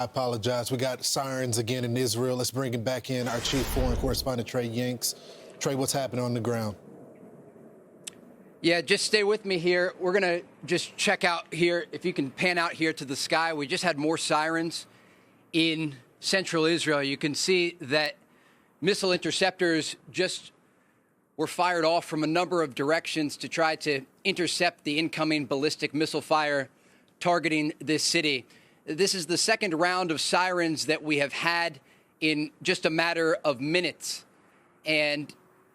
I apologize. We got sirens again in Israel. Let's bring it back in. Our chief foreign correspondent, Trey Yingst. Trey, what's happening on the ground? Yeah, just stay with me here. We're going to just check out here. If you can pan out here to the sky, we just had more sirens in central Israel. You can see that missile interceptors just were fired off from a number of directions to try to intercept the incoming ballistic missile fire targeting this city. This is the second round of sirens that we have had in just a matter of minutes. And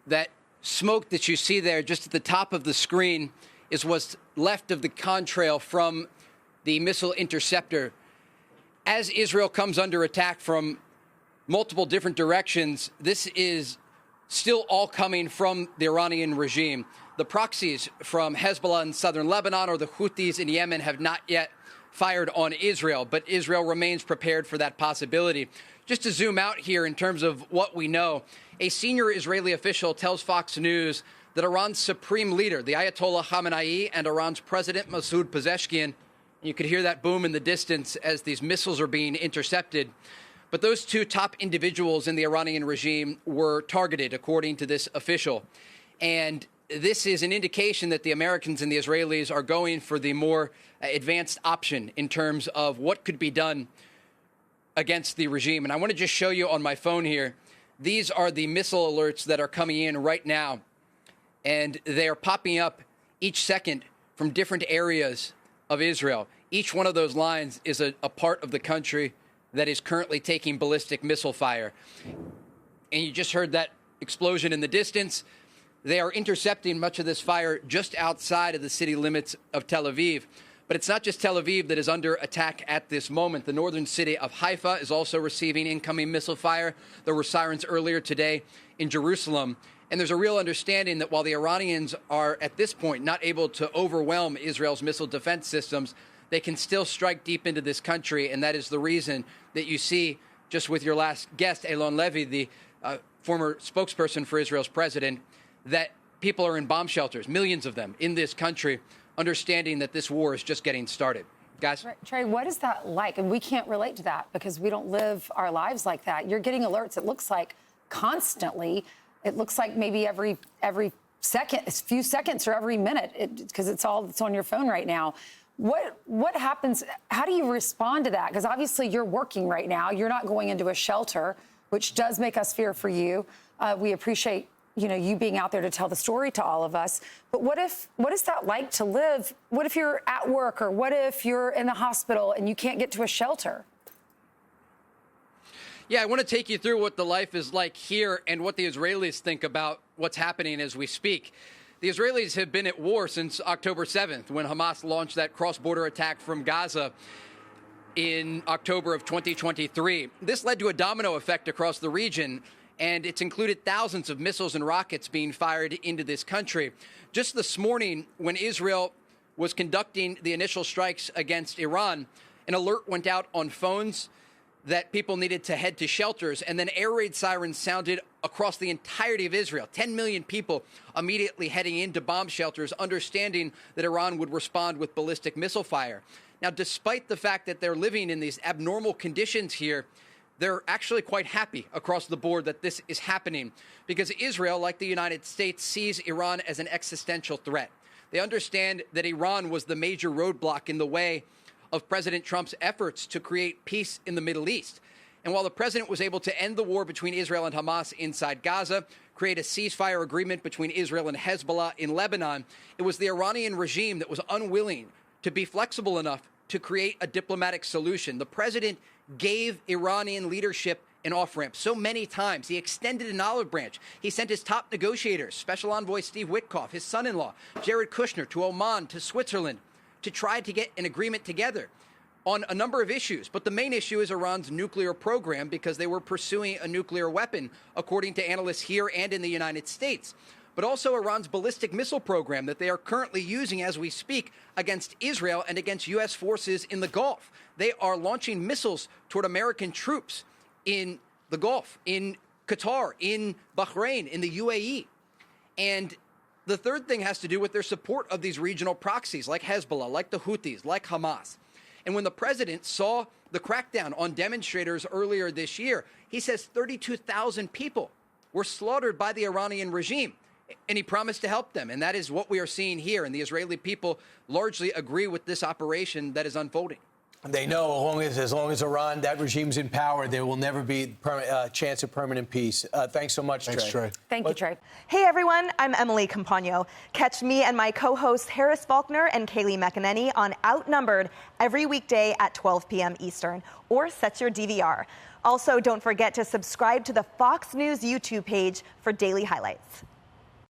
that smoke that you see there just at the top of the screen is what's left of the contrail from the missile interceptor. As Israel comes under attack from multiple different directions, this is still all coming from the Iranian regime. The proxies from Hezbollah in southern Lebanon or the Houthis in Yemen have not yet fired on Israel, but Israel remains prepared for that possibility. Just to zoom out here in terms of what we know, a senior Israeli official tells Fox News that Iran's supreme leader, the Ayatollah Khamenei, and Iran's president, Masoud Pezeshkian, you could hear that boom in the distance as these missiles are being intercepted. But those two top individuals in the Iranian regime were targeted, according to this official. And this is an indication that the Americans and the Israelis are going for the more advanced option in terms of what could be done against the regime. And I want to just show you on my phone here. These are the missile alerts that are coming in right now. And they are popping up each second from different areas of Israel. Each one of those lines is a part of the country that is currently taking ballistic missile fire. And you just heard that explosion in the distance. They are intercepting much of this fire just outside of the city limits of Tel Aviv. But it's not just Tel Aviv that is under attack at this moment. The northern city of Haifa is also receiving incoming missile fire. There were sirens earlier today in Jerusalem. And there's a real understanding that while the Iranians are at this point not able to overwhelm Israel's missile defense systems, they can still strike deep into this country. And that is the reason that you see, just with your last guest, Eylon Levy, the former spokesperson for Israel's president, that people are in bomb shelters, millions of them in this country, understanding that this war is just getting started. Guys? Trey, what is that like? And we can't relate to that because we don't live our lives like that. You're getting alerts, it looks like, constantly. It looks like maybe every second, a few seconds or every minute, because it's on your phone right now. What happens? How do you respond to that? Because obviously you're working right now. You're not going into a shelter, which does make us fear for you. We appreciate you being out there to tell the story to all of us. But what is that like to live? What if you're at work, or what if you're in the hospital and you can't get to a shelter? Yeah, I want to take you through what the life is like here and what the Israelis think about what's happening as we speak. The Israelis have been at war since October 7th, when Hamas launched that cross-border attack from Gaza in October of 2023. This led to a domino effect across the region, and it's included thousands of missiles and rockets being fired into this country. Just this morning, when Israel was conducting the initial strikes against Iran, an alert went out on phones that people needed to head to shelters, and then air raid sirens sounded across the entirety of Israel. 10 million people immediately heading into bomb shelters, understanding that Iran would respond with ballistic missile fire. Now, despite the fact that they're living in these abnormal conditions here, they're actually quite happy across the board that this is happening, because Israel, like the United States, sees Iran as an existential threat. They understand that Iran was the major roadblock in the way of President Trump's efforts to create peace in the Middle East. And while the president was able to end the war between Israel and Hamas inside Gaza, create a ceasefire agreement between Israel and Hezbollah in Lebanon, it was the Iranian regime that was unwilling to be flexible enough to create a diplomatic solution. The president gave Iranian leadership an off-ramp so many times. He extended an olive branch. He sent his top negotiators, Special Envoy Steve Witkoff, his son-in-law, Jared Kushner, to Oman, to Switzerland, to try to get an agreement together on a number of issues. But the main issue is Iran's nuclear program, because they were pursuing a nuclear weapon, according to analysts here and in the United States. But also Iran's ballistic missile program that they are currently using as we speak against Israel and against U.S. forces in the Gulf. They are launching missiles toward American troops in the Gulf, in Qatar, in Bahrain, in the UAE. And the third thing has to do with their support of these regional proxies like Hezbollah, like the Houthis, like Hamas. And when the president saw the crackdown on demonstrators earlier this year, he says 32,000 people were slaughtered by the Iranian regime. And he promised to help them. And that is what we are seeing here. And the Israeli people largely agree with this operation that is unfolding. They know as long as Iran, that regime's in power, there will never be a chance of permanent peace. Thanks so much, Thanks, Trey. Thank you, Trey. Hey, everyone. I'm Emily Campagno. Catch me and my co-hosts Harris Faulkner and Kaylee McEnany on Outnumbered every weekday at 12 p.m. Eastern, or set your DVR. Also, don't forget to subscribe to the Fox News YouTube page for daily highlights.